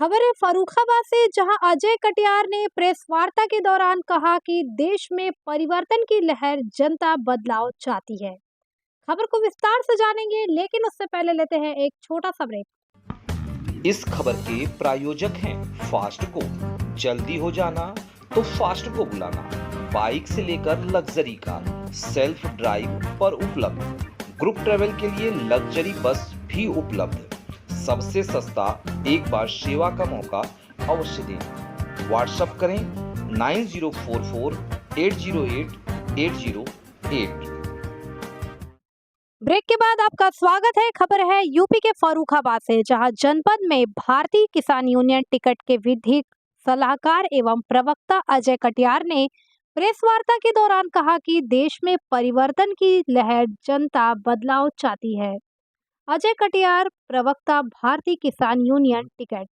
खबर है फर्रुखाबाद से, जहां अजय कटियार ने प्रेस वार्ता के दौरान कहा कि देश में परिवर्तन की लहर, जनता बदलाव चाहती है। खबर को विस्तार से जानेंगे, लेकिन उससे पहले लेते हैं एक छोटा सा ब्रेक। इस खबर के प्रायोजक हैं फास्ट को। जल्दी हो जाना तो फास्ट को बुलाना। बाइक से लेकर लग्जरी कार, सेल्फ ड्राइव पर उपलब्ध। ग्रुप ट्रेवल के लिए लग्जरी बस भी उपलब्ध। सबसे सस्ता एक बार सेवा का मौका अवश्य दें। व्हाट्सएप करें 9044808808। ब्रेक के बाद आपका स्वागत है। खबर है यूपी के फर्रुखाबाद से, जहां जनपद में भारतीय किसान यूनियन टिकट के विधिक सलाहकार एवं प्रवक्ता अजय कटियार ने प्रेस वार्ता के दौरान कहा कि देश में परिवर्तन की लहर, जनता बदलाव चाहती है। अजय कटियार, प्रवक्ता, भारतीय किसान यूनियन टिकट।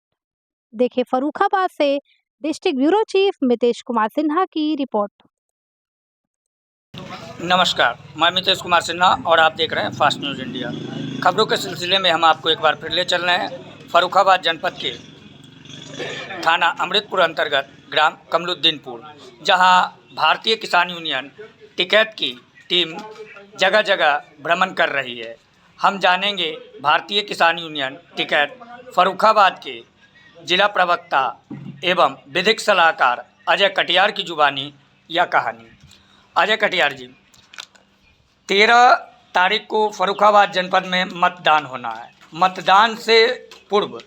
देखे फर्रुखाबाद से district bureau chief Mitesh Kumar Sinha की रिपोर्ट। नमस्कार, मैं मितेश कुमार सिन्हा और आप देख रहे हैं फास्ट न्यूज़ इंडिया। खबरों के सिलसिले में हम आपको एक बार फिर ले चल रहे हैं फर्रुखाबाद जनपद के थाना अमृतपुर अंतर्गत ग्राम कमलुद्दीनपुर, जहां भारतीय किसान यूनियन टिकैत की टीम जगह जगह भ्रमण कर रही है। हम जानेंगे भारतीय किसान यूनियन टिकैत फर्रुखाबाद के जिला प्रवक्ता एवं विधिक सलाहकार अजय कटियार की जुबानी यह कहानी। अजय कटियार जी, 13 तारीख को फर्रुखाबाद जनपद में मतदान होना है। मतदान से पूर्व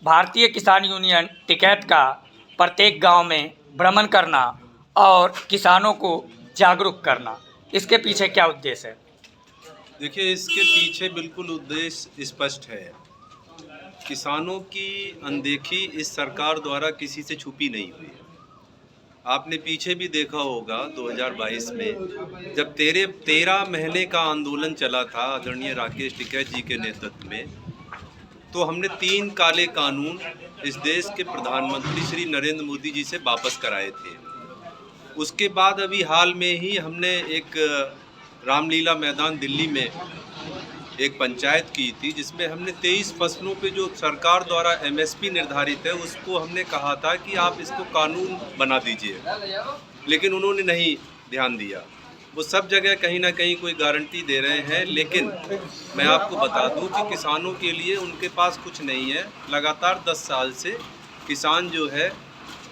भारतीय किसान यूनियन टिकैत का प्रत्येक गांव में भ्रमण करना और किसानों को जागरूक करना, इसके पीछे क्या उद्देश्य है? देखिए, इसके पीछे बिल्कुल उद्देश्य स्पष्ट है। किसानों की अनदेखी इस सरकार द्वारा किसी से छुपी नहीं हुई। आपने पीछे भी देखा होगा 2022 में जब 13 महीने का आंदोलन चला था आदरणीय राकेश टिकैत जी के नेतृत्व में, तो हमने 3 काले कानून इस देश के प्रधानमंत्री श्री नरेंद्र मोदी जी से वापस कराए थे। उसके बाद अभी हाल में ही हमने एक रामलीला मैदान दिल्ली में एक पंचायत की थी, जिसमें हमने 23 फसलों पे जो सरकार द्वारा MSP निर्धारित है उसको हमने कहा था कि आप इसको कानून बना दीजिए, लेकिन उन्होंने नहीं ध्यान दिया। वो सब जगह कहीं ना कहीं कोई गारंटी दे रहे हैं, लेकिन मैं आपको बता दूं कि किसानों के लिए उनके पास कुछ नहीं है। लगातार 10 साल से किसान जो है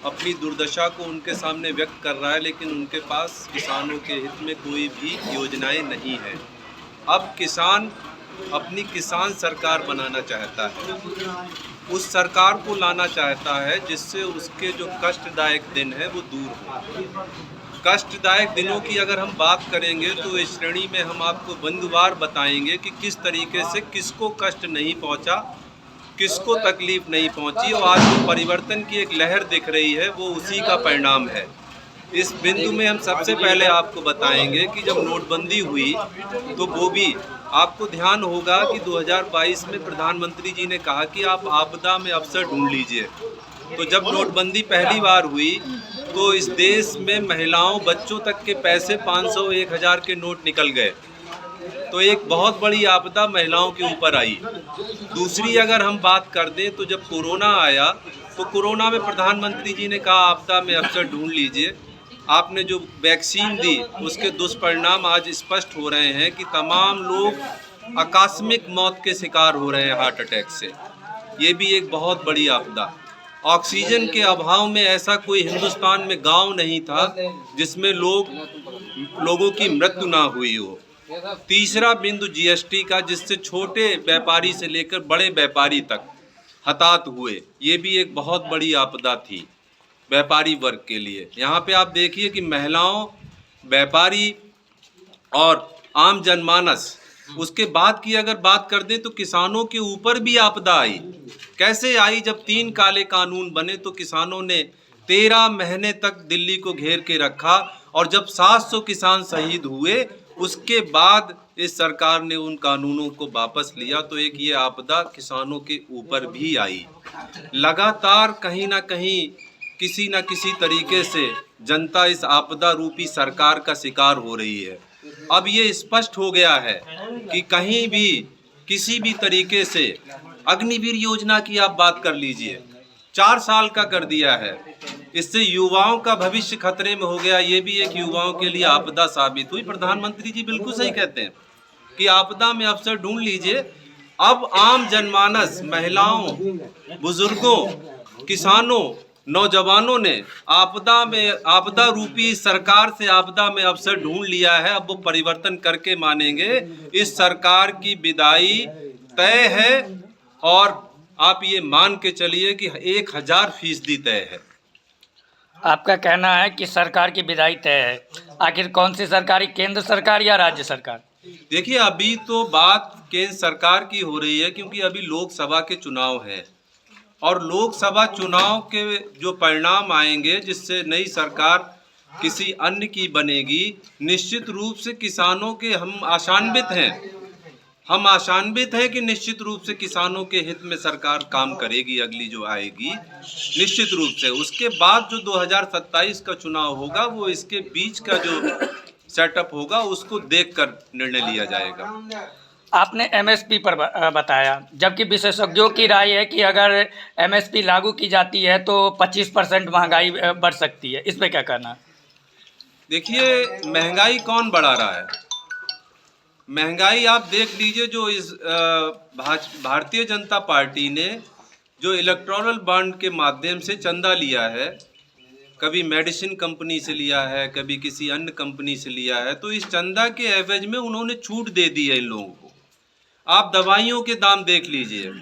अपनी दुर्दशा को उनके सामने व्यक्त कर रहा है, लेकिन उनके पास किसानों के हित में कोई भी योजनाएं नहीं है। अब किसान अपनी किसान सरकार बनाना चाहता है, उस सरकार को लाना चाहता है जिससे उसके जो कष्टदायक दिन है वो दूर हो। कष्टदायक दिनों की अगर हम बात करेंगे तो इस श्रेणी में हम आपको बिंदुवार बताएंगे कि किस तरीके से किसको कष्ट नहीं पहुंचा, किसको तकलीफ नहीं पहुंची, और आज जो परिवर्तन की एक लहर दिख रही है वो उसी का परिणाम है। इस बिंदु में हम सबसे पहले आपको बताएंगे कि जब नोटबंदी हुई तो वो भी आपको ध्यान होगा कि 2022 में प्रधानमंत्री जी ने कहा कि आप आपदा में अवसर ढूंढ लीजिए। तो जब नोटबंदी पहली बार हुई तो इस देश में महिलाओं, बच्चों तक के पैसे 500, 1000 के नोट निकल गए। तो एक बहुत बड़ी आपदा महिलाओं के ऊपर आई। दूसरी अगर हम बात कर दें तो जब कोरोना आया तो कोरोना में प्रधानमंत्री जी ने कहा आपदा में अवसर ढूंढ लीजिए। आपने जो वैक्सीन दी उसके दुष्परिणाम आज स्पष्ट हो रहे हैं कि तमाम लोग आकस्मिक मौत के शिकार हो रहे हैं हार्ट अटैक से। ये भी एक बहुत बड़ी आपदा। ऑक्सीजन के अभाव में ऐसा कोई हिंदुस्तान में गांव नहीं था जिसमें लोगों की मृत्यु ना हुई हो। तीसरा बिंदु GST का, जिससे छोटे व्यापारी से लेकर बड़े व्यापारी तक हताहत हुए। ये भी एक बहुत बड़ी आपदा थी व्यापारी वर्ग के लिए। यहाँ पे आप देखिए कि महिलाओं, व्यापारी और आम जनमानस, उसके बाद की अगर बात कर दें तो किसानों के ऊपर भी आपदा आई। कैसे आई? जब 3 काले कानून बने तो किसानों ने 13 महीने तक दिल्ली को घेर के रखा, और जब 700 किसान शहीद हुए उसके बाद इस सरकार ने उन कानूनों को वापस लिया। तो एक ये आपदा किसानों के ऊपर भी आई। लगातार कहीं ना कहीं किसी न किसी तरीके से जनता इस आपदा रूपी सरकार का शिकार हो रही है। अब ये स्पष्ट हो गया है कि कहीं भी किसी भी तरीके से, अग्निवीर योजना की आप बात कर लीजिए, 4 साल का कर दिया है। इससे युवाओं का भविष्य खतरे में हो गया। ये भी एक युवाओं के लिए आपदा साबित हुई। प्रधानमंत्री जी बिल्कुल सही कहते हैं कि आपदा में अवसर ढूंढ लीजिए। अब आम जनमानस, महिलाओं, बुजुर्गों, किसानों, नौजवानों ने आपदा रूपी सरकार से आपदा में अवसर ढूंढ लिया है। अब वो परिवर्तन करके मानेंगे। इस सरकार की विदाई तय है और आप ये मान के चलिए कि 1000% तय है। आपका कहना है कि सरकार की विदाई तय है। आखिर कौन सी सरकारी, केंद्र सरकार या राज्य सरकार? देखिए, अभी तो बात केंद्र सरकार की हो रही है क्योंकि अभी लोकसभा के चुनाव हैं और लोकसभा चुनाव के जो परिणाम आएंगे जिससे नई सरकार किसी अन्य की बनेगी, निश्चित रूप से किसानों के हम आशान्वित हैं कि निश्चित रूप से किसानों के हित में सरकार काम करेगी। अगली जो आएगी निश्चित रूप से। उसके बाद जो 2027 का चुनाव होगा वो इसके बीच का जो सेटअप होगा उसको देखकर निर्णय लिया जाएगा। आपने एमएसपी पर बताया, जबकि विशेषज्ञों की राय है कि अगर एमएसपी लागू की जाती है तो 25% महंगाई बढ़ सकती है। इस पे क्या कहना? देखिए, महंगाई कौन बढ़ा रहा है? महंगाई आप देख लीजिए। जो इस भारतीय जनता पार्टी ने जो इलेक्टोरल बॉन्ड के माध्यम से चंदा लिया है, कभी मेडिसिन कंपनी से लिया है, कभी किसी अन्य कंपनी से लिया है, तो इस चंदा के एवज में उन्होंने छूट दे दी है इन लोगों को। आप दवाइयों के दाम देख लीजिए,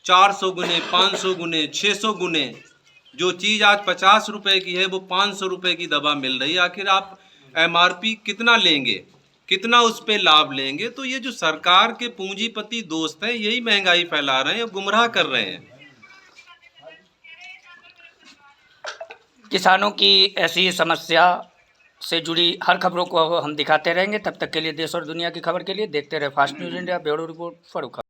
400 गुने, 500 गुने, 600 गुने। जो चीज़ आज 50 रुपए की है वो 500 रुपए की दवा मिल रही है। आखिर आप एमआरपी कितना लेंगे, कितना उस पर लाभ लेंगे? तो ये जो सरकार के पूंजीपति दोस्त हैं यही महंगाई फैला रहे हैं, गुमराह कर रहे हैं। किसानों की ऐसी समस्या से जुड़ी हर खबरों को हम दिखाते रहेंगे। तब तक के लिए देश और दुनिया की खबर के लिए देखते रहे fast news India. Bureau report, फर्रुखा।